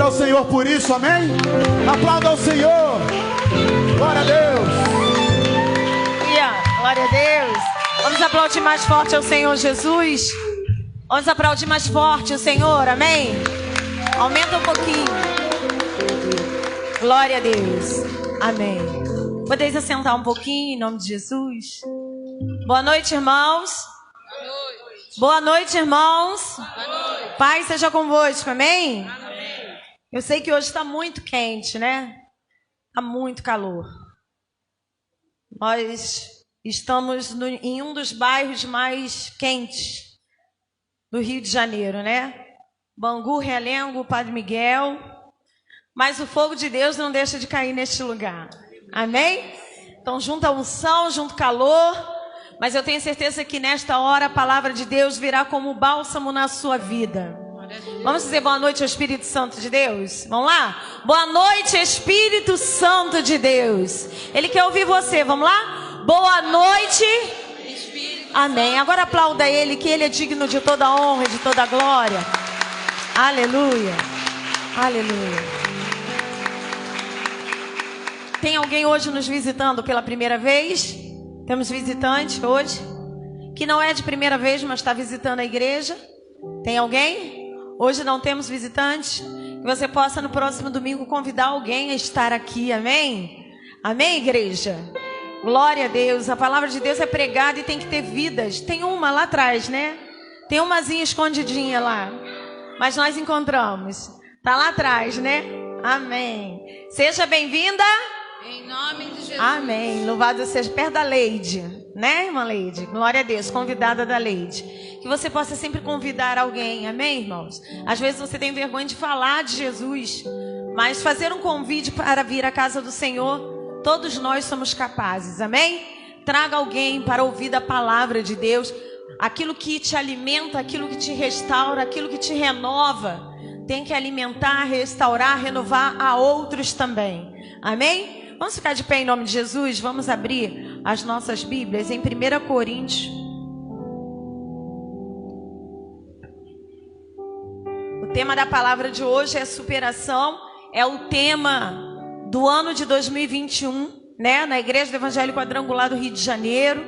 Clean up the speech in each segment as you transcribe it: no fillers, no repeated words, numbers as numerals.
Ao Senhor por isso, amém? Aplauda ao Senhor. Glória a Deus. Glória a Deus. Vamos aplaudir mais forte ao Senhor Jesus. Vamos aplaudir mais forte o Senhor, amém? Aumenta um pouquinho. Glória a Deus, amém. Podeis assentar um pouquinho em nome de Jesus. Boa noite, irmãos. Boa noite, irmãos. Boa noite. Pai seja convosco, amém? Amém. Eu sei que hoje está muito quente, né? Está muito calor. Nós estamos em um dos bairros mais quentes do Rio de Janeiro, né? Bangu, Realengo, Padre Miguel. Mas o fogo de Deus não deixa de cair neste lugar. Amém? Então junta unção, junto calor. Mas eu tenho certeza que nesta hora a palavra de Deus virá como bálsamo na sua vida. Vamos dizer boa noite ao Espírito Santo de Deus? Vamos lá? Boa noite, Espírito Santo de Deus. Ele quer ouvir você, vamos lá? Boa noite, Espírito. Amém. Agora aplauda ele, que ele é digno de toda honra e de toda glória. Aleluia. Aleluia. Tem alguém hoje nos visitando pela primeira vez? Temos visitante hoje, que não é de primeira vez, mas está visitando a igreja. Tem alguém? Hoje não temos visitantes. Que você possa no próximo domingo convidar alguém a estar aqui, amém? Amém, igreja? Glória a Deus. A palavra de Deus é pregada e tem que ter vidas. Tem uma lá atrás, né? Tem umazinha escondidinha lá. Mas nós encontramos. Tá lá atrás, né? Amém. Seja bem-vinda. Em nome de Jesus. Amém. Louvado seja. Perto da Leide, né, irmã Leide? Glória a Deus, convidada da Leide. Que você possa sempre convidar alguém, amém, irmãos? Às vezes você tem vergonha de falar de Jesus, mas fazer um convite para vir à casa do Senhor, todos nós somos capazes, amém? Traga alguém para ouvir da palavra de Deus, aquilo que te alimenta, aquilo que te restaura, aquilo que te renova. Tem que alimentar, restaurar, renovar a outros também, amém? Vamos ficar de pé em nome de Jesus? Vamos abrir as nossas Bíblias em 1 Coríntios. O tema da palavra de hoje é superação. É o tema do ano de 2021, né? Na Igreja do Evangelho Quadrangular do Rio de Janeiro.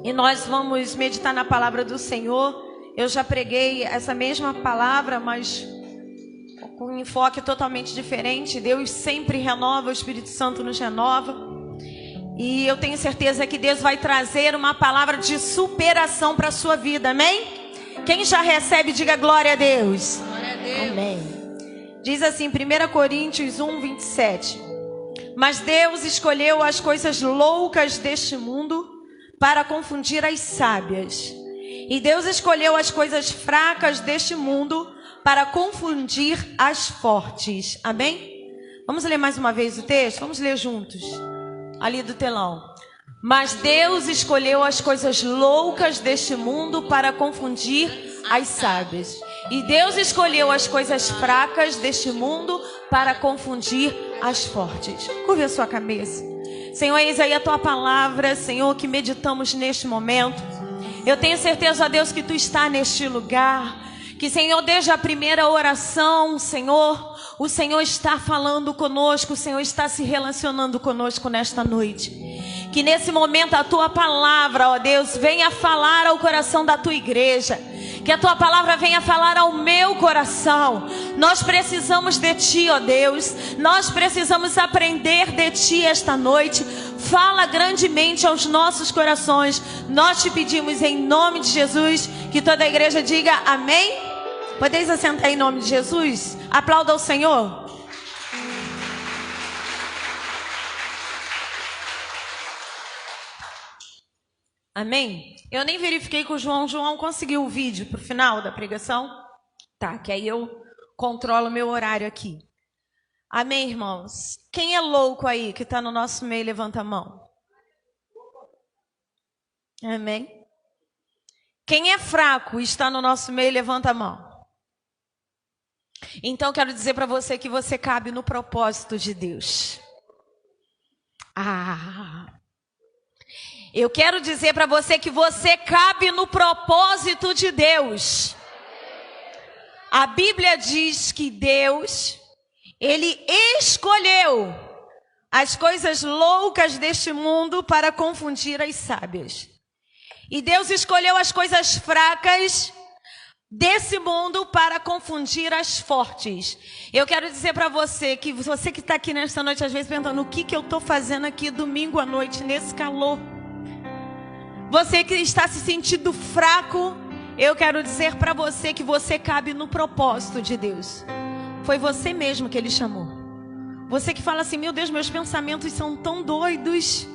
E nós vamos meditar na palavra do Senhor. Eu já preguei essa mesma palavra, mas com um enfoque totalmente diferente. Deus sempre renova, o Espírito Santo nos renova. E eu tenho certeza que Deus vai trazer uma palavra de superação para a sua vida, amém? Quem já recebe, diga glória a Deus. Glória a Deus. Amém. Diz assim, 1 Coríntios 1, 27. Mas Deus escolheu as coisas loucas deste mundo para confundir as sábias. E Deus escolheu as coisas fracas deste mundo para confundir as fortes. Amém? Vamos ler mais uma vez o texto? Vamos ler juntos. Ali do telão. Mas Deus escolheu as coisas loucas deste mundo para confundir as sábias. E Deus escolheu as coisas fracas deste mundo para confundir as fortes. Curve a sua cabeça. Senhor, eis aí a tua palavra, Senhor, que meditamos neste momento. Eu tenho certeza, ó Deus, que tu está neste lugar. Que, Senhor, desde a primeira oração, Senhor, o Senhor está falando conosco, o Senhor está se relacionando conosco nesta noite. Que nesse momento a tua palavra, ó Deus, venha falar ao coração da tua igreja. Que a tua palavra venha falar ao meu coração. Nós precisamos de ti, ó Deus. Nós precisamos aprender de ti esta noite. Fala grandemente aos nossos corações. Nós te pedimos em nome de Jesus. Que toda a igreja diga amém. Podeis assentar em nome de Jesus? Aplauda ao Senhor. Amém? Eu nem verifiquei com o João. O João conseguiu o vídeo para o final da pregação? Tá, que aí eu controlo o meu horário aqui. Amém, irmãos? Quem é louco aí que está no nosso meio, levanta a mão. Amém? Quem é fraco e está no nosso meio, levanta a mão. Então eu quero dizer para você que você cabe no propósito de Deus. Eu quero dizer para você que você cabe no propósito de Deus. A Bíblia diz que Deus, Ele escolheu as coisas loucas deste mundo para confundir as sábias. E Deus escolheu as coisas fracas desse mundo para confundir as fortes. Eu quero dizer para você que está aqui nesta noite, às vezes perguntando o que eu estou fazendo aqui domingo à noite, nesse calor. Você que está se sentindo fraco, eu quero dizer para você que você cabe no propósito de Deus. Foi você mesmo que Ele chamou. Você que fala assim, meu Deus, meus pensamentos são tão doidos.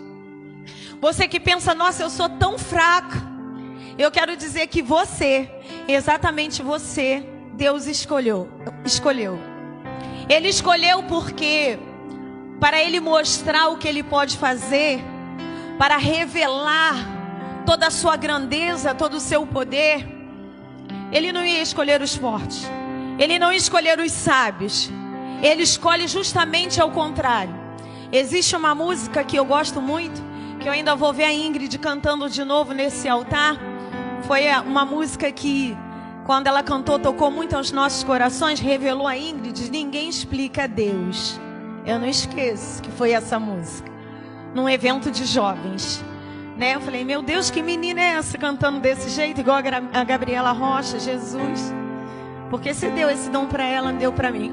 Você que pensa, nossa, eu sou tão fraco. Eu quero dizer que você, exatamente você, Deus escolheu. Ele escolheu porque, para Ele mostrar o que Ele pode fazer, para revelar toda a sua grandeza, todo o seu poder, Ele não ia escolher os fortes. Ele não ia escolher os sábios. Ele escolhe justamente ao contrário. Existe uma música que eu gosto muito, que eu ainda vou ver a Ingrid cantando de novo nesse altar. Foi uma música que, quando ela cantou, tocou muito aos nossos corações, revelou a Ingrid, ninguém explica Deus. Eu não esqueço que foi essa música, num evento de jovens. Eu falei, meu Deus, que menina é essa cantando desse jeito, igual a Gabriela Rocha, Jesus. Porque se deu esse dom para ela, deu para mim.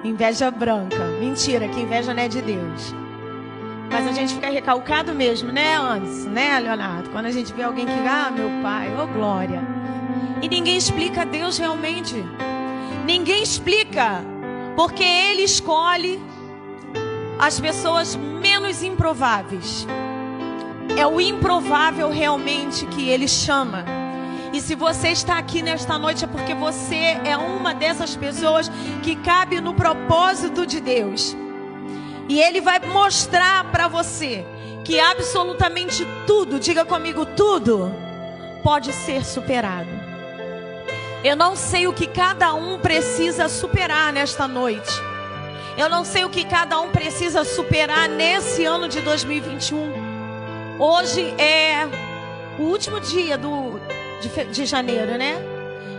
Inveja branca. Mentira, que inveja não é de Deus. Mas a gente fica recalcado mesmo, né, Anderson? Né, Leonardo? Quando a gente vê alguém que, meu pai, glória. E ninguém explica Deus realmente. Ninguém explica. Porque Ele escolhe as pessoas menos improváveis. É o improvável realmente que Ele chama. E se você está aqui nesta noite é porque você é uma dessas pessoas que cabe no propósito de Deus. E Ele vai mostrar para você que absolutamente tudo, diga comigo, tudo pode ser superado. Eu não sei o que cada um precisa superar nesta noite. Eu não sei o que cada um precisa superar nesse ano de 2021. Hoje é o último dia de janeiro, né?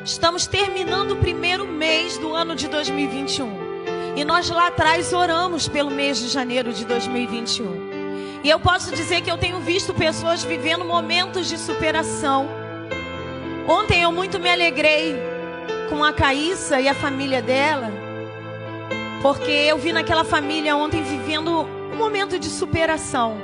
Estamos terminando o primeiro mês do ano de 2021. E nós lá atrás oramos pelo mês de janeiro de 2021. E eu posso dizer que eu tenho visto pessoas vivendo momentos de superação. Ontem eu muito me alegrei com a Caíssa e a família dela, porque eu vi naquela família ontem vivendo um momento de superação.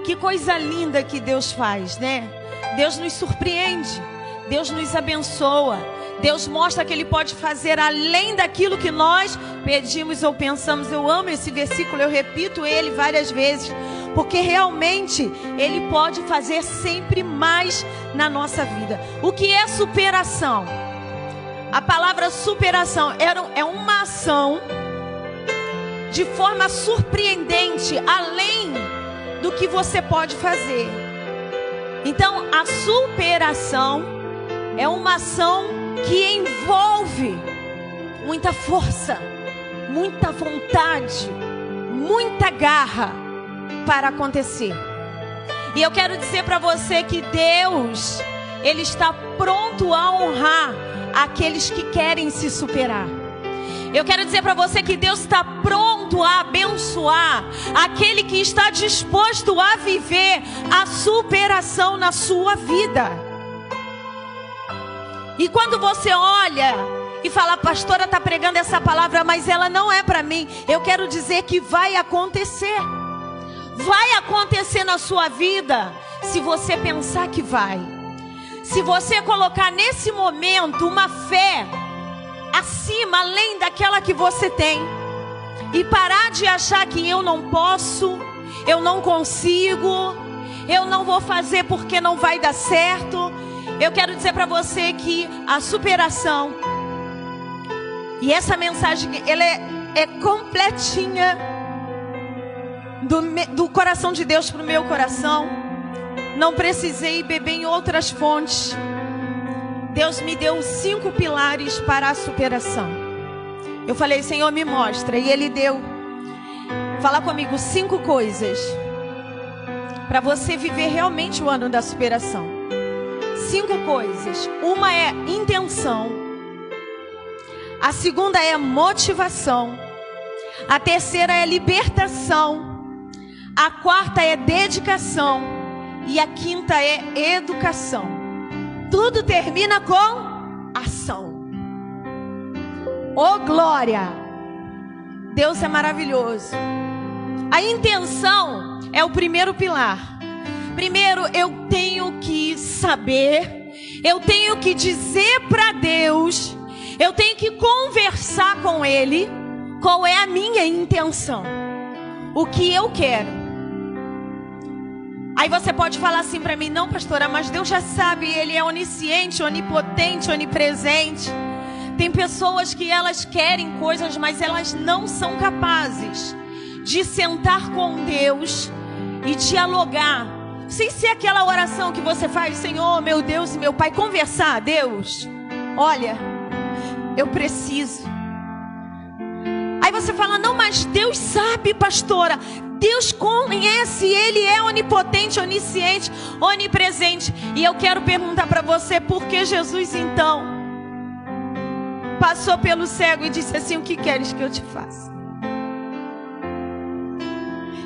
Que coisa linda que Deus faz, né? Deus nos surpreende, Deus nos abençoa, Deus mostra que Ele pode fazer além daquilo que nós pedimos ou pensamos. Eu amo esse versículo, eu repito ele várias vezes, porque realmente Ele pode fazer sempre mais na nossa vida. O que é superação? A palavra superação é uma ação de forma surpreendente, além do que você pode fazer. Então, a superação é uma ação que envolve muita força, muita vontade, muita garra para acontecer. E eu quero dizer para você que Deus, Ele está pronto a honrar aqueles que querem se superar. Eu quero dizer para você que Deus está pronto a abençoar aquele que está disposto a viver a superação na sua vida. E quando você olha e fala, a pastora está pregando essa palavra, mas ela não é para mim, eu quero dizer que vai acontecer. Vai acontecer na sua vida, se você pensar que vai. Se você colocar nesse momento uma fé acima, além daquela que você tem, e parar de achar que eu não posso, eu não consigo, eu não vou fazer porque não vai dar certo. Eu quero dizer para você que a superação, e essa mensagem, ela é completinha do coração de Deus para o meu coração. Não precisei beber em outras fontes. Deus me deu 5 pilares para a superação. Eu falei, Senhor, me mostra. E Ele deu, fala comigo, 5 coisas para você viver realmente o ano da superação. 5 coisas. Uma é intenção. A segunda é motivação. A terceira é libertação. A quarta é dedicação. E a quinta é educação. Tudo termina com ação. Oh, glória! Deus é maravilhoso. A intenção é o primeiro pilar. Primeiro, eu tenho que saber, eu tenho que dizer para Deus, eu tenho que conversar com Ele, qual é a minha intenção, o que eu quero. Aí você pode falar assim para mim: não, pastora, mas Deus já sabe, Ele é onisciente, onipotente, onipresente. Tem pessoas que elas querem coisas, mas elas não são capazes de sentar com Deus e dialogar. Sem ser aquela oração que você faz: Senhor, meu Deus e meu Pai, conversar. Deus, olha, eu preciso. Aí você fala: não, mas Deus sabe, pastora. Deus conhece, Ele é onipotente, onisciente, onipresente. E eu quero perguntar para você: por que Jesus então passou pelo cego e disse assim: o que queres que eu te faça?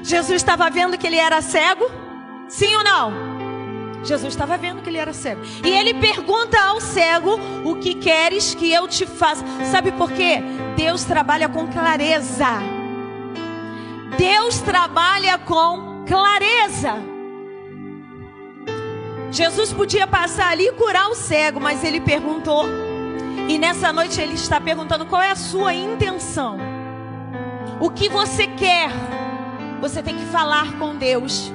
Jesus estava vendo que ele era cego? Sim ou não? Jesus estava vendo que ele era cego. E ele pergunta ao cego: o que queres que eu te faça? Sabe por quê? Deus trabalha com clareza. Deus trabalha com clareza. Jesus podia passar ali e curar o cego, mas ele perguntou. E nessa noite ele está perguntando: qual é a sua intenção? O que você quer? Você tem que falar com Deus.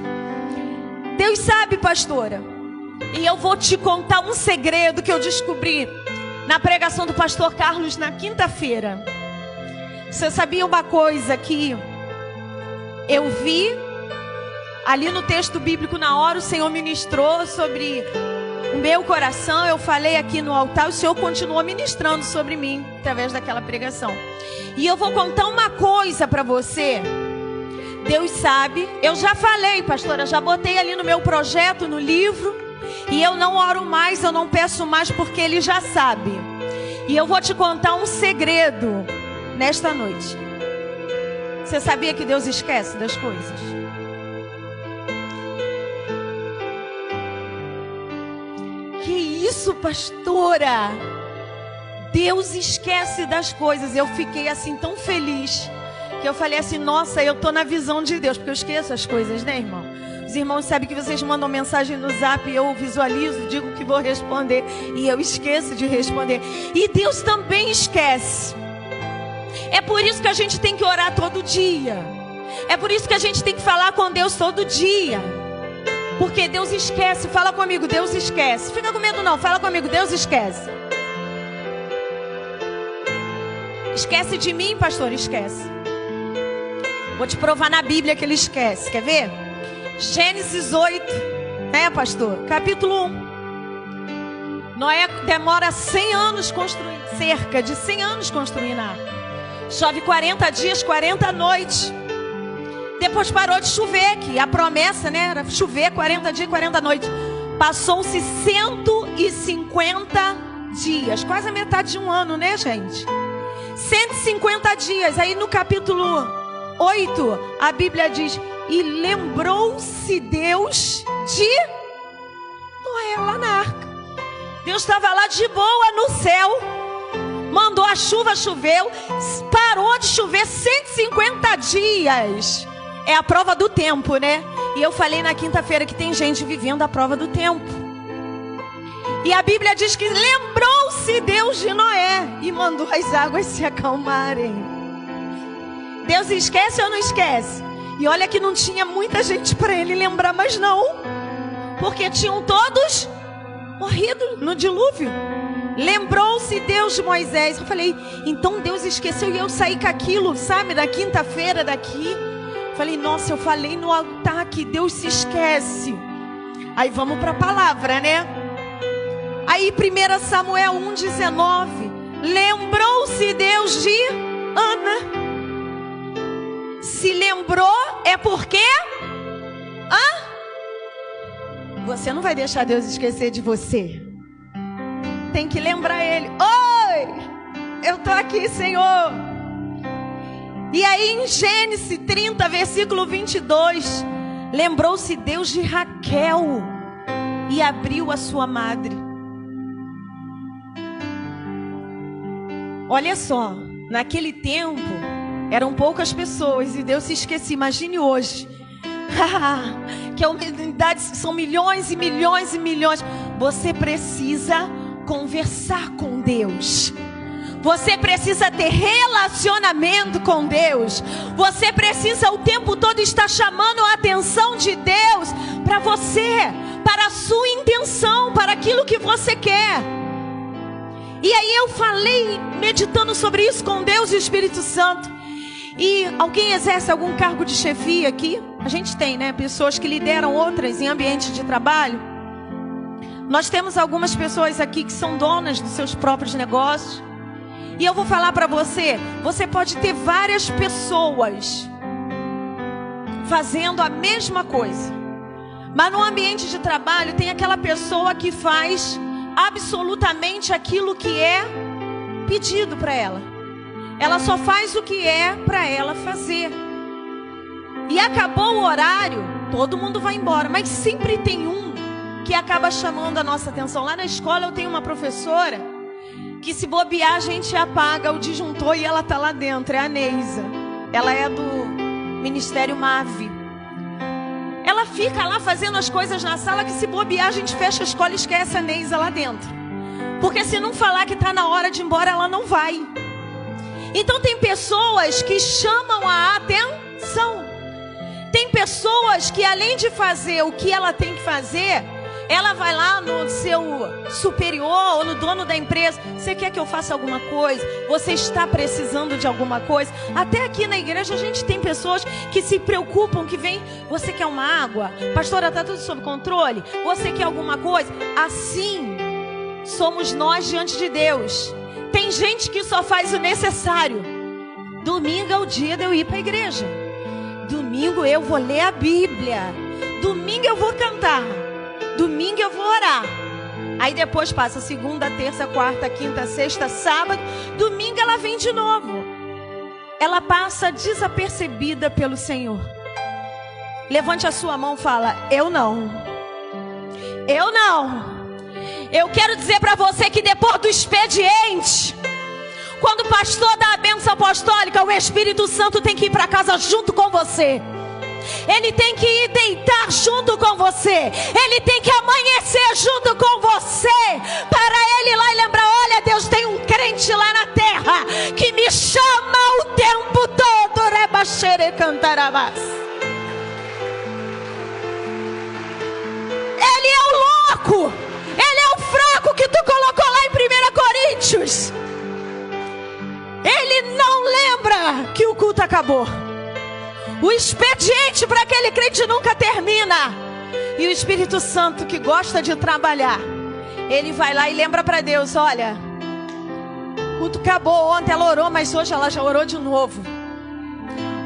Deus sabe, pastora. E eu vou te contar um segredo que eu descobri na pregação do pastor Carlos na quinta-feira. Você sabia uma coisa que eu vi ali no texto bíblico? Na hora o Senhor ministrou sobre o meu coração. Eu falei aqui no altar, o Senhor continuou ministrando sobre mim através daquela pregação. E eu vou contar uma coisa para você. Deus sabe, eu já falei, pastora, já botei ali no meu projeto, no livro, e eu não oro mais, eu não peço mais, porque Ele já sabe. E eu vou te contar um segredo nesta noite. Você sabia que Deus esquece das coisas? Que isso, pastora? Deus esquece das coisas. Eu fiquei assim tão feliz, que eu falei assim: nossa, eu tô na visão de Deus, porque eu esqueço as coisas, né, irmão? Os irmãos sabem que vocês mandam mensagem no zap, eu visualizo, digo que vou responder, e eu esqueço de responder. E Deus também esquece. É por isso que a gente tem que orar todo dia. É por isso que a gente tem que falar com Deus todo dia. Porque Deus esquece. Fala comigo: Deus esquece. Fica com medo não, fala comigo: Deus esquece. Esquece de mim, pastor? Esquece. Vou te provar na Bíblia que Ele esquece. Quer ver? Gênesis 8, né, pastor? Capítulo 1. Noé demora 100 anos construindo, cerca de 100 anos construindo a arca. Chove 40 dias, 40 noites. Depois parou de chover, que a promessa, né, era chover 40 dias, 40 noites. Passou-se 150 dias, quase a metade de um ano, né, gente? 150 dias. Aí no capítulo 8, a Bíblia diz: e lembrou-se Deus de Noé lá na arca. Deus estava lá de boa no céu, mandou a chuva, choveu, parou de chover 150 dias. É a prova do tempo, né? E eu falei na quinta-feira que tem gente vivendo a prova do tempo. E a Bíblia diz que lembrou-se Deus de Noé e mandou as águas se acalmarem. Deus esquece ou não esquece? E olha que não tinha muita gente para Ele lembrar, mas não, porque tinham todos morrido no dilúvio. Lembrou-se Deus de Moisés. Eu falei: então Deus esqueceu. E eu saí com aquilo, sabe, da quinta-feira daqui. Falei: nossa, eu falei no altar que Deus se esquece. Aí vamos para a palavra, né? Aí 1 Samuel 1,19. Lembrou-se Deus de Ana. Se lembrou é porque você não vai deixar Deus esquecer de você. Tem que lembrar Ele. Oi, eu estou aqui, Senhor. E aí em Gênesis 30, versículo 22, lembrou-se Deus de Raquel e abriu a sua madre. Olha só, naquele tempo eram poucas pessoas e Deus se esquecia. Imagine hoje, que a humanidade são milhões e milhões e milhões. Você precisa conversar com Deus. Você precisa ter relacionamento com Deus. Você precisa o tempo todo estar chamando a atenção de Deus para você, para a sua intenção, para aquilo que você quer. E aí eu falei, meditando sobre isso com Deus e o Espírito Santo. E alguém exerce algum cargo de chefia aqui? A gente tem, né? Pessoas que lideram outras em ambiente de trabalho. Nós temos algumas pessoas aqui que são donas dos seus próprios negócios. E eu vou falar para você, você pode ter várias pessoas fazendo a mesma coisa. Mas no ambiente de trabalho tem aquela pessoa que faz absolutamente aquilo que é pedido para ela. Ela só faz o que é para ela fazer. E acabou o horário, todo mundo vai embora. Mas sempre tem um que acaba chamando a nossa atenção. Lá na escola eu tenho uma professora que se bobear a gente apaga o disjuntor e ela tá lá dentro, é a Neisa. Ela é do Ministério MAVE. Ela fica lá fazendo as coisas na sala que se bobear a gente fecha a escola e esquece a Neisa lá dentro. Porque se não falar que tá na hora de ir embora, ela não vai. Então tem pessoas que chamam a atenção. Tem pessoas que além de fazer o que ela tem que fazer, ela vai lá no seu superior ou no dono da empresa. Você quer que eu faça alguma coisa? Você está precisando de alguma coisa? Até aqui na igreja a gente tem pessoas que se preocupam, que vem, você quer uma água? Pastora, está tudo sob controle? Você quer alguma coisa? Assim somos nós diante de Deus. Tem gente que só faz o necessário. Domingo é o dia de eu ir para a igreja. Domingo eu vou ler a Bíblia. Domingo eu vou cantar. Domingo eu vou orar. Aí depois passa segunda, terça, quarta, quinta, sexta, sábado. Domingo ela vem de novo. Ela passa desapercebida pelo Senhor. Levante a sua mão e fala: eu não. Eu não. Eu quero dizer para você que depois do expediente, quando o pastor dá a bênção apostólica, o Espírito Santo tem que ir para casa junto com você. Ele tem que ir deitar junto com você. Ele tem que amanhecer junto com você, para ele ir lá e lembrar: olha, Deus tem um crente lá na terra que me chama o tempo todo. Rebaxere cantarabás. Ele é o louco, ele é o fraco que tu colocou lá em 1 Coríntios. Ele não lembra que o culto acabou. O expediente para aquele crente nunca termina. E o Espírito Santo, que gosta de trabalhar, ele vai lá e lembra para Deus: olha, o culto acabou ontem, ela orou, mas hoje ela já orou de novo.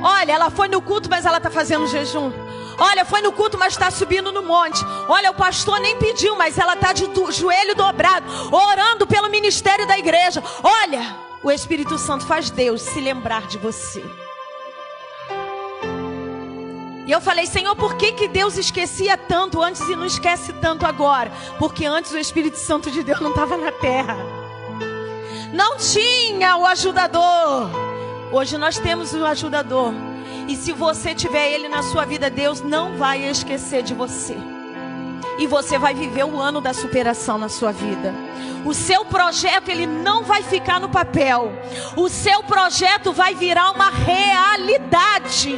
Olha, ela foi no culto, mas ela está fazendo jejum. Olha, foi no culto, mas está subindo no monte. Olha, o pastor nem pediu, mas ela está de joelho dobrado, orando pelo ministério da igreja. Olha, o Espírito Santo faz Deus se lembrar de você. E eu falei: Senhor, por que Deus esquecia tanto antes e não esquece tanto agora? Porque antes o Espírito Santo de Deus não estava na terra. Não tinha o ajudador. Hoje nós temos o ajudador. E se você tiver ele na sua vida, Deus não vai esquecer de você. E você vai viver o ano da superação na sua vida. O seu projeto, ele não vai ficar no papel. O seu projeto vai virar uma realidade.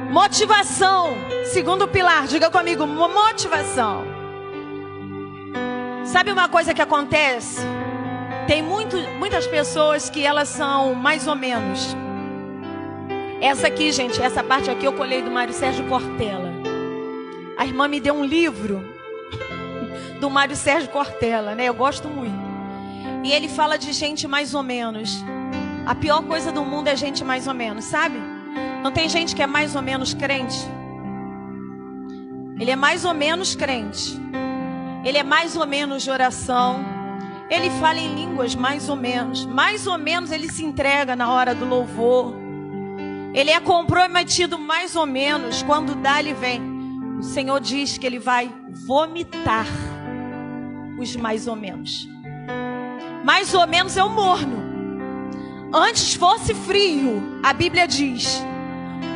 Motivação, segundo pilar, diga comigo: motivação. Sabe uma coisa que acontece? Tem muitas pessoas que elas são mais ou menos. Essa aqui, gente, essa parte aqui eu colhei do Mário Sérgio Cortella. A irmã me deu um livro do Mário Sérgio Cortella, né? Eu gosto muito. E ele fala de gente mais ou menos. A pior coisa do mundo é gente mais ou menos, sabe? Não tem gente que é mais ou menos crente? ele é mais ou menos crente. Ele é mais ou menos de oração. Ele fala em línguas mais ou menos. Mais ou menos ele se entrega na hora do louvor. Ele é comprometido mais ou menos. Quando dá, ele vem. O Senhor diz que ele vai vomitar os mais ou menos. Mais ou menos é o morno. Antes fosse frio, a Bíblia diz,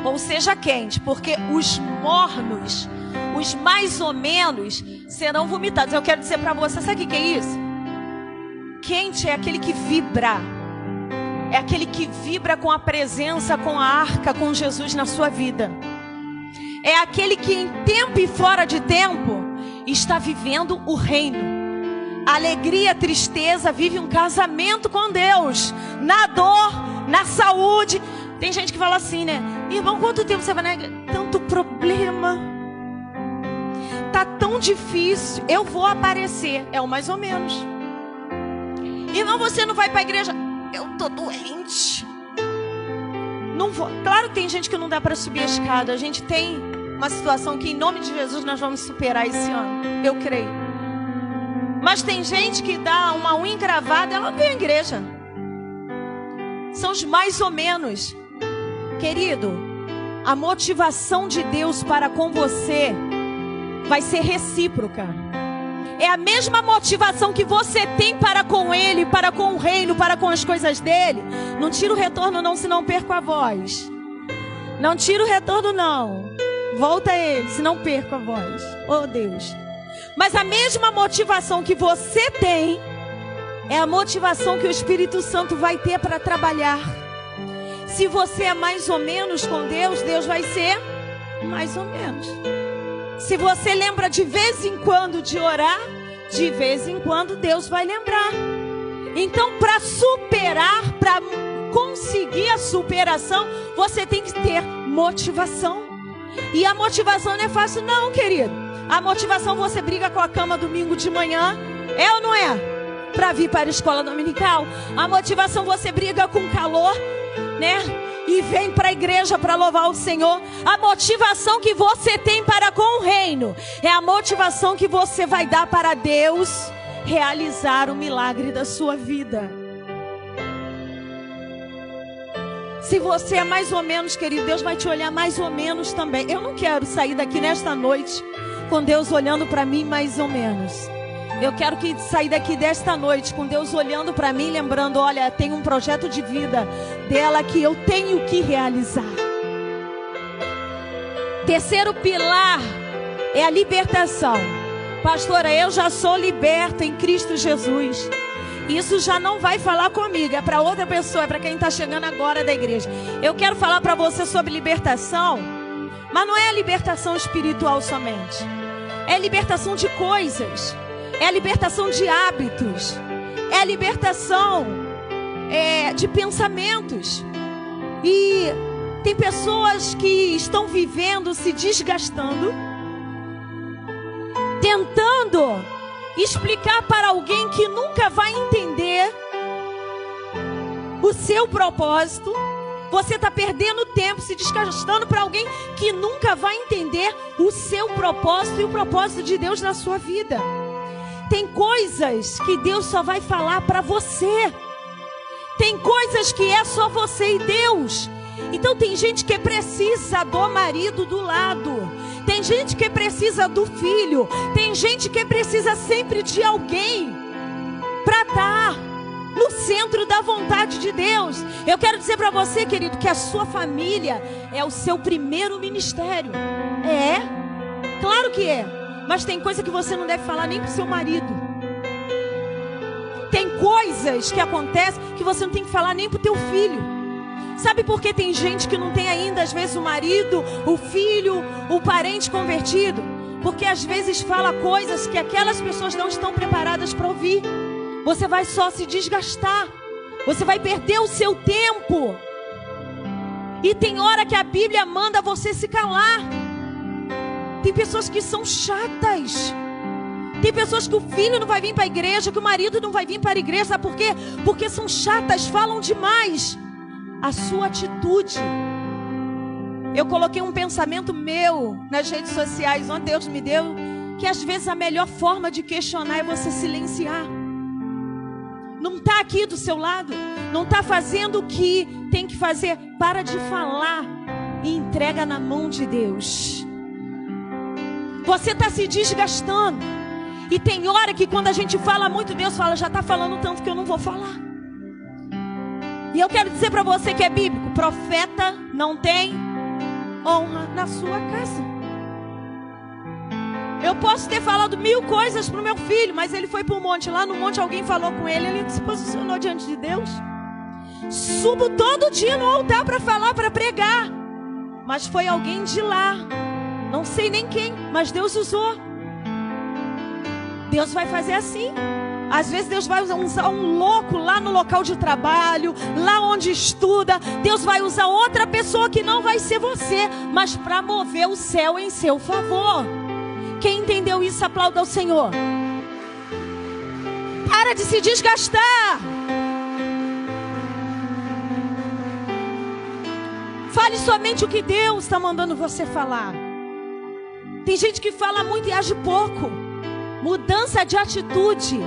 ou seja quente, porque os mornos, os mais ou menos, serão vomitados. Eu quero dizer para você, sabe o que é isso? Quente é aquele que vibra. É aquele que vibra com a presença, com a arca, com Jesus na sua vida. É aquele que em tempo e fora de tempo está vivendo o reino. Alegria, tristeza, vive um casamento com Deus. Na dor, na saúde. Tem gente que fala assim, né? Irmão, quanto tempo você vai na igreja? Tanto problema. Tá tão difícil. Eu vou aparecer. É o mais ou menos. Irmão, você não vai para a igreja? Eu tô doente. Não vou. Claro que tem gente que não dá para subir a escada. A gente tem uma situação que em nome de Jesus nós vamos superar esse ano. Eu creio. Mas tem gente que dá uma unha encravada, ela não vem à igreja. São os mais ou menos. Querido, a motivação de Deus para com você vai ser recíproca. É a mesma motivação que você tem para com Ele, para com o reino, para com as coisas dele. Não tira o retorno não, senão perco a voz. Não tira o retorno não. Volta a Ele, senão perco a voz. Oh Deus. Mas a mesma motivação que você tem é a motivação que o Espírito Santo vai ter para trabalhar. Se você é mais ou menos com Deus, Deus vai ser mais ou menos. Se você lembra de vez em quando de orar, de vez em quando Deus vai lembrar. Então, para superar, para conseguir a superação, você tem que ter motivação. E a motivação não é fácil não, querido. A motivação você briga com a cama domingo de manhã, é ou não é? Para vir para a escola dominical. A motivação você briga com calor, né? E vem para a igreja para louvar o Senhor. A motivação que você tem para com o reino é a motivação que você vai dar para Deus realizar o milagre da sua vida. Se você é mais ou menos, querido, Deus vai te olhar mais ou menos também. Eu não quero sair daqui nesta noite com Deus olhando para mim mais ou menos. Eu quero sair daqui desta noite com Deus olhando para mim, lembrando, olha, tem um projeto de vida dela que eu tenho que realizar. Terceiro pilar é a libertação. Pastora, eu já sou liberta em Cristo Jesus. Isso já não vai falar comigo, é para outra pessoa, é para quem está chegando agora da igreja. Eu quero falar para você sobre libertação, mas não é a libertação espiritual somente. É a libertação de coisas. É a libertação de hábitos. É a libertação de pensamentos. E tem pessoas que estão vivendo, se desgastando, tentando explicar para alguém que nunca vai entender o seu propósito. Você está perdendo tempo se desgastando para alguém que nunca vai entender o seu propósito e o propósito de Deus na sua vida. Tem coisas que Deus só vai falar para você. Tem coisas que é só você e Deus. Então tem gente que precisa do marido do lado. Tem gente que precisa do filho. Tem gente que precisa sempre de alguém para estar no centro da vontade de Deus. Eu quero dizer para você, querido, que a sua família é o seu primeiro ministério. É? Claro que é. Mas tem coisa que você não deve falar nem pro seu marido. Tem coisas que acontecem que você não tem que falar nem pro teu filho. Sabe por que tem gente que não tem ainda, às vezes, o marido, o filho, o parente convertido? Porque às vezes fala coisas que aquelas pessoas não estão preparadas para ouvir. Você vai só se desgastar. Você vai perder o seu tempo. E tem hora que a Bíblia manda você se calar. Tem pessoas que são chatas. Tem pessoas que o filho não vai vir para a igreja, que o marido não vai vir para a igreja. Sabe por quê? Porque são chatas, falam demais. A sua atitude Eu coloquei um pensamento meu nas redes sociais, onde Deus me deu, que às vezes a melhor forma de questionar é você silenciar. Não está aqui do seu lado, não está fazendo o que tem que fazer. Para de falar e entrega na mão de Deus. Você está se desgastando. E tem hora que quando a gente fala muito, Deus fala, já está falando tanto que eu não vou falar. E eu quero dizer para você que é bíblico, profeta não tem honra na sua casa. Eu posso ter falado 1000 coisas para o meu filho, mas ele foi para o monte. Lá no monte alguém falou com ele, ele se posicionou diante de Deus. Subo todo dia no altar para falar, para pregar. Mas foi alguém de lá. Não sei nem quem, mas Deus usou. Deus vai fazer assim. Às vezes Deus vai usar um louco lá no local de trabalho, lá onde estuda. Deus vai usar outra pessoa que não vai ser você, mas para mover o céu em seu favor. Quem entendeu isso, aplauda ao Senhor. Para de se desgastar. Fale somente o que Deus está mandando você falar. Tem gente que fala muito e age pouco. Mudança de atitude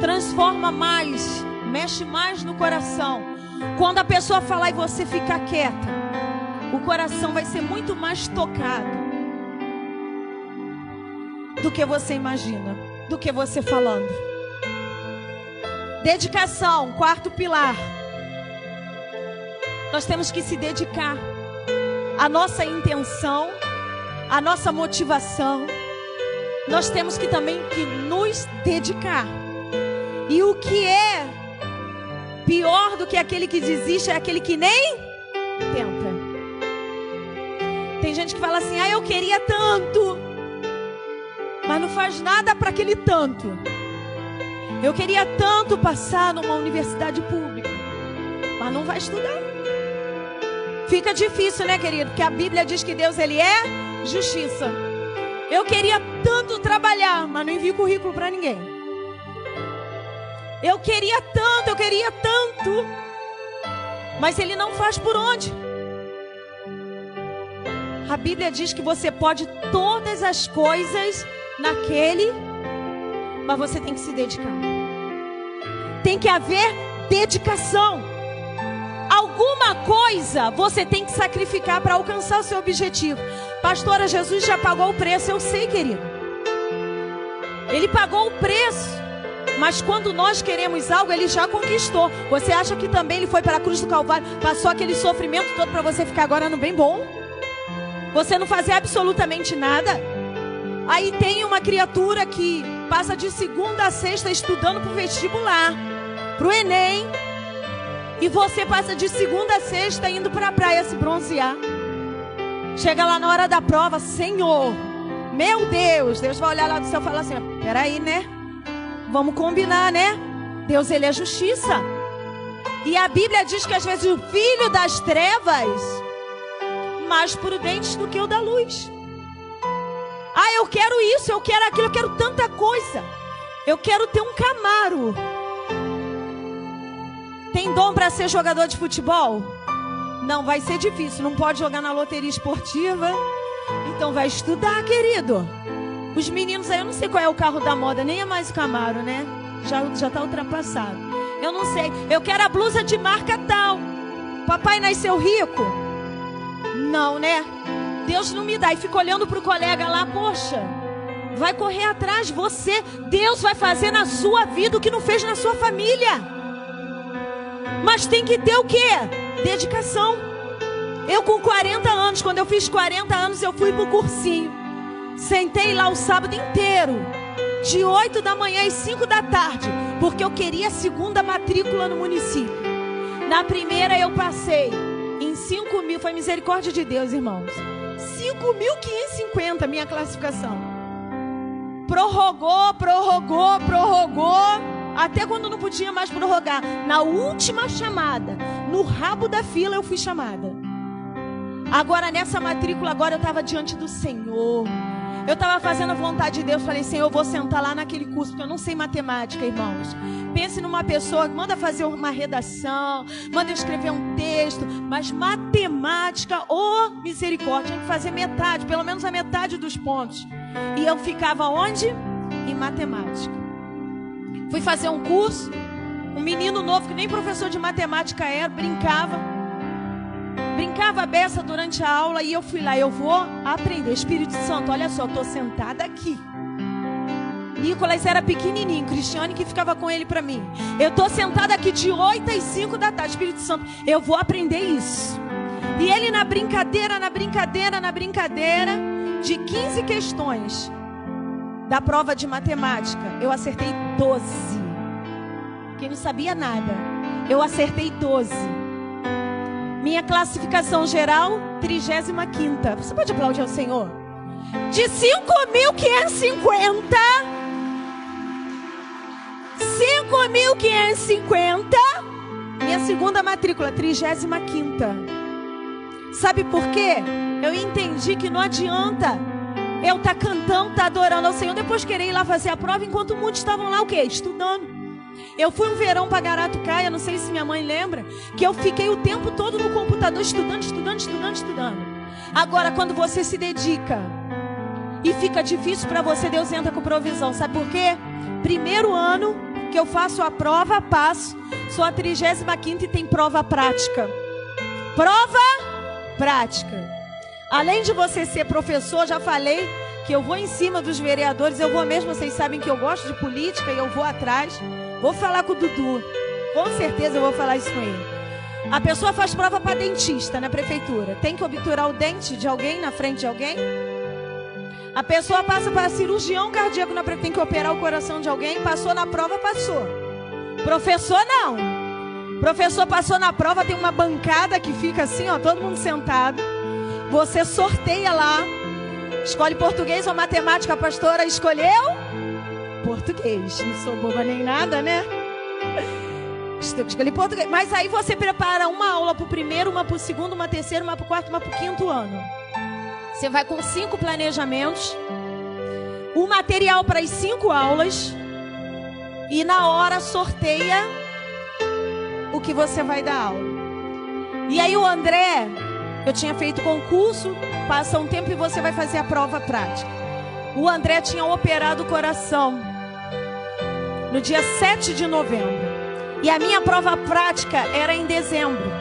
transforma mais, mexe mais no coração. Quando a pessoa falar e você ficar quieta, o coração vai ser muito mais tocado do que você imagina, do que você falando. Dedicação, quarto pilar. Nós temos que se dedicar. A nossa intenção, a nossa motivação, nós temos que também que nos dedicar. E o que é pior do que aquele que desiste é aquele que nem tenta. Tem gente que fala assim, eu queria tanto, mas não faz nada para aquele tanto. Eu queria tanto passar numa universidade pública, mas não vai estudar. Fica difícil, né, querido? Porque a Bíblia diz que Deus, Ele é justiça. Eu queria tanto trabalhar, mas não envio currículo para ninguém. Eu queria tanto, mas Ele não faz por onde? A Bíblia diz que você pode todas as coisas naquele, mas você tem que se dedicar. Tem que haver dedicação. Alguma coisa você tem que sacrificar para alcançar o seu objetivo. Pastora, Jesus já pagou o preço, eu sei, querido. Ele pagou o preço. Mas quando nós queremos algo, Ele já conquistou. Você acha que também Ele foi para a cruz do Calvário, passou aquele sofrimento todo para você ficar agora no bem bom? Você não fazer absolutamente nada? Aí tem uma criatura que passa de segunda a sexta estudando para o vestibular, para o Enem. E você passa de segunda a sexta indo para a praia se bronzear. Chega lá na hora da prova, Senhor, meu Deus, Deus vai olhar lá do céu e falar assim, peraí, né? Vamos combinar, né? Deus, Ele é justiça. E a Bíblia diz que às vezes o filho das trevas mais prudente do que o da luz. Eu quero isso, eu quero aquilo, eu quero tanta coisa. Eu quero ter um Camaro. Tem dom para ser jogador de futebol? Não, vai ser difícil. Não pode jogar na loteria esportiva. Então vai estudar, querido. Os meninos aí, eu não sei qual é o carro da moda. Nem é mais o Camaro, né? Já está ultrapassado. Eu não sei. Eu quero a blusa de marca tal. Papai nasceu rico? Não, né? Deus não me dá. E fica olhando para o colega lá. Poxa, vai correr atrás. Deus vai fazer na sua vida o que não fez na sua família. Mas tem que ter o quê? Dedicação. Eu com 40 anos, quando eu fiz 40 anos, eu fui pro cursinho. Sentei lá o sábado inteiro, de 8 da manhã às 5 da tarde, porque eu queria a segunda matrícula no município. Na primeira eu passei em 5.000, foi misericórdia de Deus, irmãos. 5.550 minha classificação. Prorrogou, até quando não podia mais prorrogar. Na última chamada, no rabo da fila eu fui chamada. Agora nessa matrícula, agora eu estava diante do Senhor. Eu estava fazendo a vontade de Deus. Falei, Senhor, eu vou sentar lá naquele curso, porque eu não sei matemática, irmãos. Pense numa pessoa que manda fazer uma redação, manda escrever um texto, mas matemática, misericórdia, tinha que fazer metade, pelo menos a metade dos pontos. E eu ficava onde? Em matemática. Fui fazer um curso, um menino novo que nem professor de matemática era, brincava a beça durante a aula, e eu fui lá, eu vou aprender. Espírito Santo, olha só, eu estou sentada aqui. Nicolas era pequenininho, Cristiane que ficava com ele para mim. Eu estou sentada aqui de 8 às 5 da tarde, Espírito Santo, eu vou aprender isso. E ele na brincadeira, de 15 questões da prova de matemática, eu acertei 12. Quem não sabia nada, eu acertei 12. Minha classificação geral, 35ª. Você pode aplaudir ao Senhor? De 5.550, 5.550, minha segunda matrícula, 35ª. Sabe por quê? Eu entendi que não adianta eu estar cantando, estar adorando ao Senhor, depois querer ir lá fazer a prova, enquanto muitos estavam lá o quê? Estudando. Eu fui um verão para Garatucaia, não sei se minha mãe lembra, que eu fiquei o tempo todo no computador estudando. Agora, quando você se dedica e fica difícil para você, Deus entra com provisão. Sabe por quê? Primeiro ano que eu faço a prova, passo. Sou a 35ª e tem prova prática. Prova prática. Além de você ser professor, já falei que eu vou em cima dos vereadores. Eu vou mesmo, vocês sabem que eu gosto de política e eu vou atrás. Vou falar com o Dudu. Com certeza eu vou falar isso com ele. A pessoa faz prova para dentista na prefeitura. Tem que obturar o dente de alguém na frente de alguém. A pessoa passa para cirurgião cardíaco na prefeitura. Tem que operar o coração de alguém. Passou na prova, passou. Professor não. Professor passou na prova, tem uma bancada que fica assim, ó, todo mundo sentado. Você sorteia lá. Escolhe português ou matemática. A pastora escolheu português. Não sou boba nem nada, né? Escolhi português. Mas aí você prepara uma aula para o primeiro, uma para o segundo, uma terceiro, uma para o quarto, uma para o quinto ano. Você vai com 5 planejamentos, o material para as 5 aulas, e na hora sorteia o que você vai dar aula. E aí o André, eu tinha feito concurso, passa um tempo e você vai fazer a prova prática. O André tinha operado o coração no dia 7 de novembro. E a minha prova prática era em dezembro.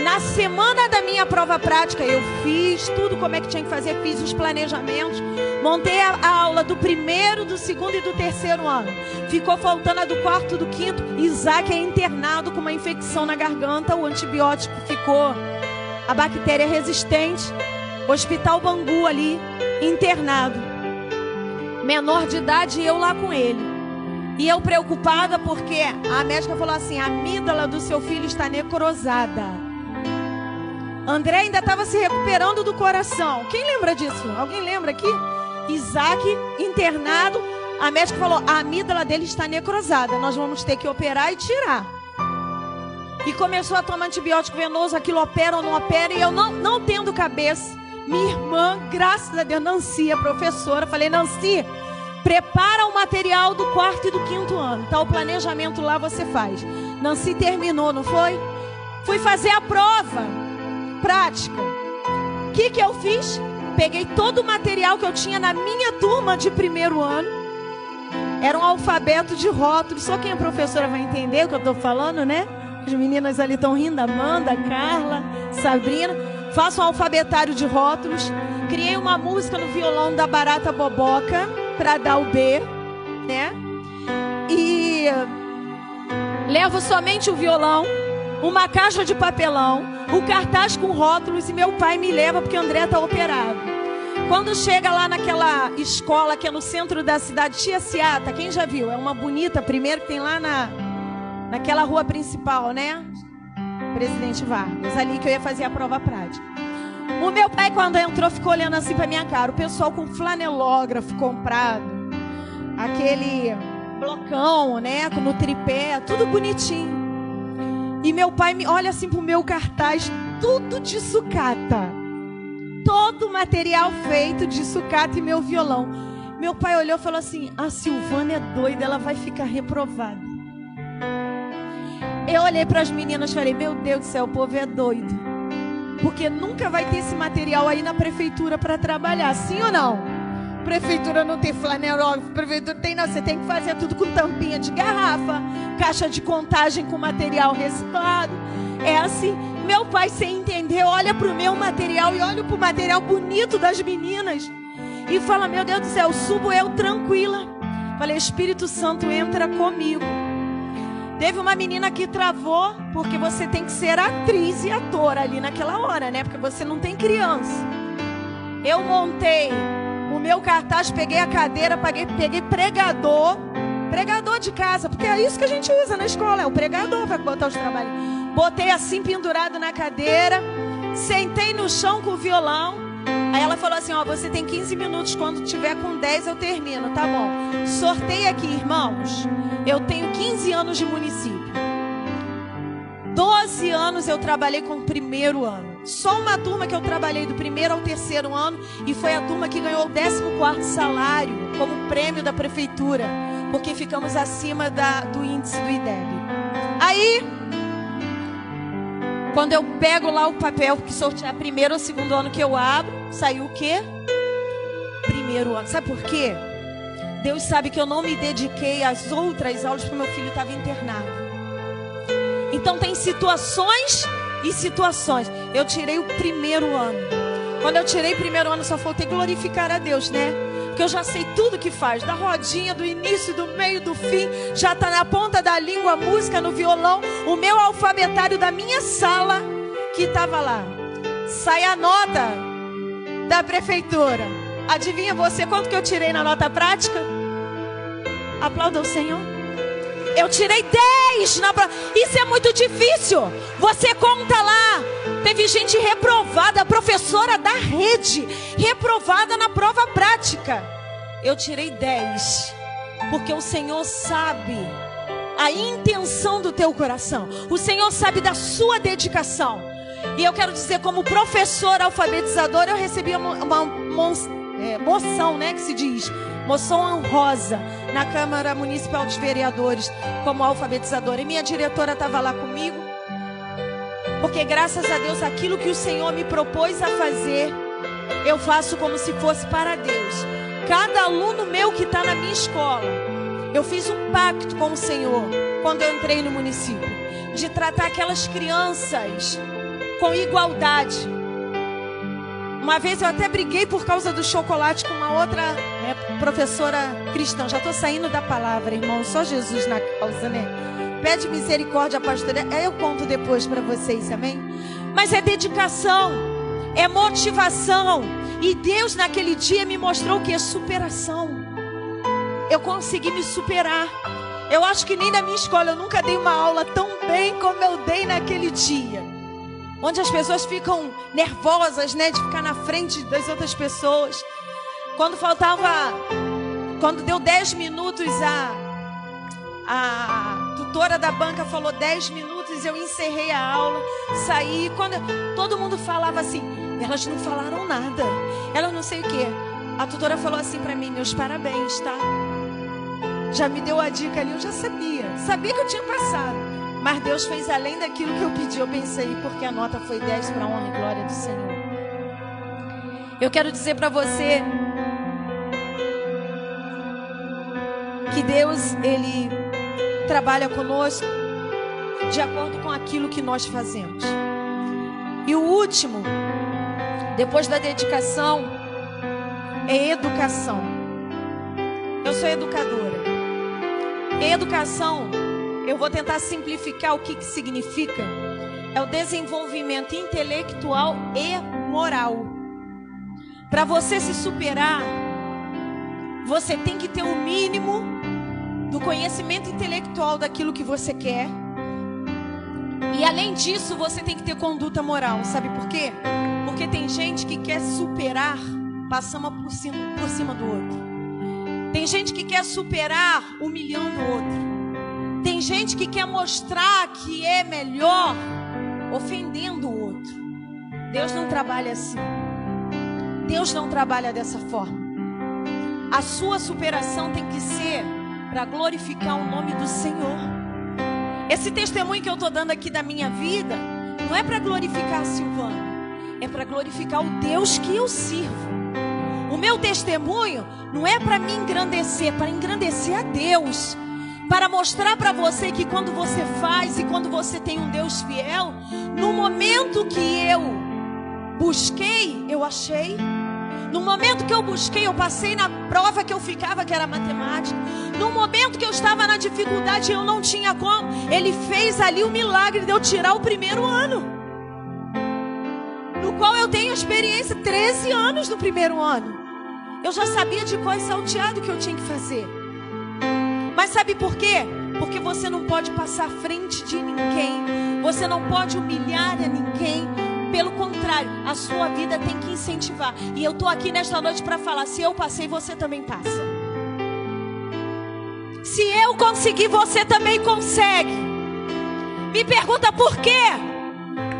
Na semana da minha prova prática, eu fiz tudo como é que tinha que fazer, fiz os planejamentos, montei a aula do primeiro, do segundo e do terceiro ano. Ficou faltando a do quarto e do quinto. Isaac é internado com uma infecção na garganta, o antibiótico ficou, a bactéria resistente. Hospital Bangu ali, internado. Menor de idade e eu lá com ele. E eu preocupada porque a médica falou assim: a amígdala do seu filho está necrosada. André ainda estava se recuperando do coração. Quem lembra disso? Alguém lembra aqui? Isaac internado. A médica falou: a amígdala dele está necrosada. Nós vamos ter que operar e tirar. E começou a tomar antibiótico venoso. Aquilo opera ou não opera. E eu não tendo cabeça. Minha irmã, graças a Deus, Nancy, a professora. Falei: Nancy, prepara o material do quarto e do quinto ano. Tá, o planejamento lá você faz. Nancy terminou, não foi? Fui fazer a prova prática. O que eu fiz? Peguei todo o material que eu tinha na minha turma de primeiro ano. Era um alfabeto de rótulos. Só quem é professora vai entender o que eu estou falando, né? As meninas ali estão rindo. Amanda, Carla, Sabrina. Faço um alfabetário de rótulos. Criei uma música no violão da Barata Boboca para dar o B, né? E levo somente o violão, uma caixa de papelão, o cartaz com rótulos, e meu pai me leva porque o André está operado. Quando chega lá naquela escola que é no centro da cidade, Tia Ciata, quem já viu? É uma bonita, primeiro que tem lá naquela rua principal, né? Presidente Vargas, ali que eu ia fazer a prova prática. O meu pai, quando entrou, ficou olhando assim pra minha cara. O pessoal com flanelógrafo comprado, aquele blocão, né, no tripé, tudo bonitinho. E meu pai me olha assim pro meu cartaz, tudo de sucata. todo o material feito de sucata e meu violão. Meu pai olhou e falou assim: a Silvana é doida, ela vai ficar reprovada. Eu olhei para as meninas e falei: meu Deus do céu, o povo é doido, porque nunca vai ter esse material aí na prefeitura para trabalhar, sim ou não? Prefeitura não tem flanela, prefeitura tem não, você tem que fazer tudo com tampinha de garrafa, caixa de contagem com material reciclado. É assim. Meu pai, sem entender, olha para o meu material e olha para o material bonito das meninas e fala: meu Deus do céu, subo eu tranquila. Falei: Espírito Santo, entra comigo. Teve uma menina que travou, porque você tem que ser atriz e ator ali naquela hora, né? Porque você não tem criança. Eu montei o meu cartaz, peguei a cadeira, peguei pregador de casa, porque é isso que a gente usa na escola, é o pregador para botar os trabalhos. Botei assim pendurado na cadeira, sentei no chão com o violão. Aí ela falou assim: ó, você tem 15 minutos, quando tiver com 10 eu termino, tá bom. Sorteio aqui, irmãos. Eu tenho 15 anos de município. 12 anos eu trabalhei com o primeiro ano. Só uma turma que eu trabalhei do primeiro ao terceiro ano, e foi a turma que ganhou o 14º salário como prêmio da prefeitura, porque ficamos acima do índice do IDEB. Aí, quando eu pego lá o papel que sortear primeiro ou segundo ano que eu abro, saiu o quê? Primeiro ano. Sabe por quê? Deus sabe que eu não me dediquei às outras aulas porque meu filho estava internado. Então tem situações e situações. Eu tirei o primeiro ano. Quando eu tirei o primeiro ano, só faltei glorificar a Deus, né? Porque eu já sei tudo que faz, da rodinha, do início, do meio, do fim. Já está na ponta da língua, a música no violão. O meu alfabetário da minha sala, que estava lá. Sai a nota da prefeitura. Adivinha você quanto que eu tirei na nota prática? Aplauda o Senhor. Eu tirei 10 na prova. Isso é muito difícil. Você conta lá. Teve gente reprovada, a professora da rede, reprovada na prova prática. Eu tirei 10. Porque o Senhor sabe a intenção do teu coração. O Senhor sabe da sua dedicação. E eu quero dizer, como professora alfabetizadora, eu recebi uma moção, né, que se diz, moção honrosa na Câmara Municipal dos Vereadores como alfabetizadora. E minha diretora estava lá comigo, porque graças a Deus aquilo que o Senhor me propôs a fazer, eu faço como se fosse para Deus. Cada aluno meu que está na minha escola, eu fiz um pacto com o Senhor quando eu entrei no município, de tratar aquelas crianças com igualdade. Uma vez eu até briguei por causa do chocolate com uma outra professora cristã. Já estou saindo da palavra, irmão. Só Jesus na causa, né? Pede misericórdia, pastora. Eu conto depois para vocês, amém? Mas é dedicação, é motivação. E Deus naquele dia me mostrou o que é superação. Eu consegui me superar. Eu acho que nem na minha escola eu nunca dei uma aula tão bem como eu dei naquele dia. Onde as pessoas ficam nervosas, né, de ficar na frente das outras pessoas. Quando deu 10 minutos, a tutora da banca falou 10 minutos, eu encerrei a aula, saí. Quando todo mundo falava assim, elas não falaram nada, elas não sei o que. A tutora falou assim para mim: meus parabéns, tá? Já me deu a dica ali, eu já sabia que eu tinha passado. Mas Deus fez além daquilo que eu pedi. Eu pensei, porque a nota foi 10 para a honra e glória do Senhor. Eu quero dizer para você que Deus, Ele trabalha conosco de acordo com aquilo que nós fazemos. E o último, depois da dedicação, é educação. Eu sou educadora. E educação, eu vou tentar simplificar o que significa. É o desenvolvimento intelectual e moral. Para você se superar, você tem que ter o mínimo do conhecimento intelectual daquilo que você quer. E além disso, você tem que ter conduta moral. Sabe por quê? Porque tem gente que quer superar passando por cima do outro. Tem gente que quer superar humilhando o outro. Tem gente que quer mostrar que é melhor ofendendo o outro. Deus não trabalha assim. Deus não trabalha dessa forma. A sua superação tem que ser para glorificar o nome do Senhor. Esse testemunho que eu estou dando aqui da minha vida não é para glorificar a Silvana, é para glorificar o Deus que eu sirvo. O meu testemunho não é para me engrandecer, para engrandecer a Deus, para mostrar para você que quando você faz e quando você tem um Deus fiel, no momento que eu busquei, eu achei. No momento que eu busquei, eu passei na prova que eu ficava, que era matemática. No momento que eu estava na dificuldade, eu não tinha como. Ele fez ali o milagre de eu tirar o primeiro ano, no qual eu tenho experiência, 13 anos no primeiro ano. Eu já sabia de cor e salteado o que eu tinha que fazer. Mas sabe por quê? Porque você não pode passar à frente de ninguém. Você não pode humilhar a ninguém. Pelo contrário, a sua vida tem que incentivar. E eu estou aqui nesta noite para falar, se eu passei, você também passa. Se eu conseguir, você também consegue. Me pergunta por quê?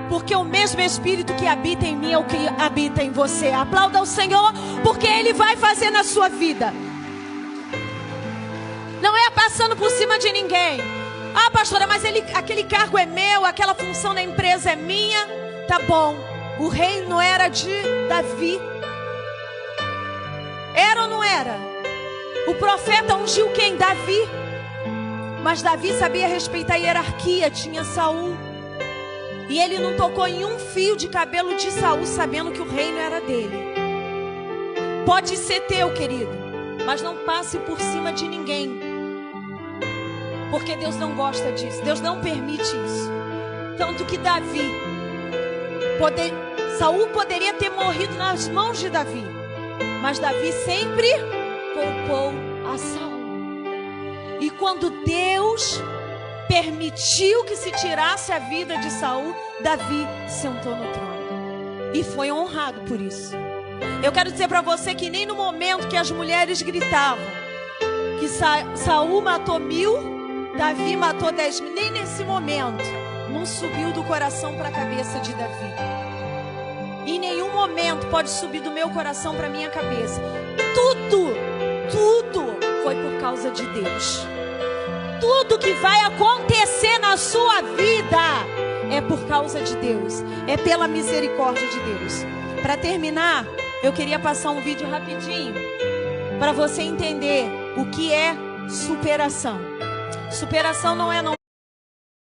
Porque o mesmo Espírito que habita em mim é o que habita em você. Aplauda o Senhor, porque Ele vai fazer na sua vida. Não é passando por cima de ninguém. Ah, pastora, mas aquele cargo é meu, aquela função na empresa é minha. Tá bom, o reino era de Davi. Era ou não era? O profeta ungiu quem? Davi. Mas Davi sabia respeitar a hierarquia, tinha Saul. E ele não tocou em um fio de cabelo de Saul, sabendo que o reino era dele. Pode ser teu, querido, mas não passe por cima de ninguém, porque Deus não gosta disso, Deus não permite isso. Tanto que Saul poderia ter morrido nas mãos de Davi, mas Davi sempre poupou a Saul. E quando Deus permitiu que se tirasse a vida de Saul, Davi sentou no trono e foi honrado por isso. Eu quero dizer para você que nem no momento que as mulheres gritavam que Saul matou 1000, Davi matou 10.000, nem nesse momento não subiu do coração para a cabeça de Davi. Em nenhum momento pode subir do meu coração para a minha cabeça. Tudo foi por causa de Deus. Tudo que vai acontecer na sua vida é por causa de Deus. É pela misericórdia de Deus. Para terminar, eu queria passar um vídeo rapidinho para você entender o que é superação. Superação não é não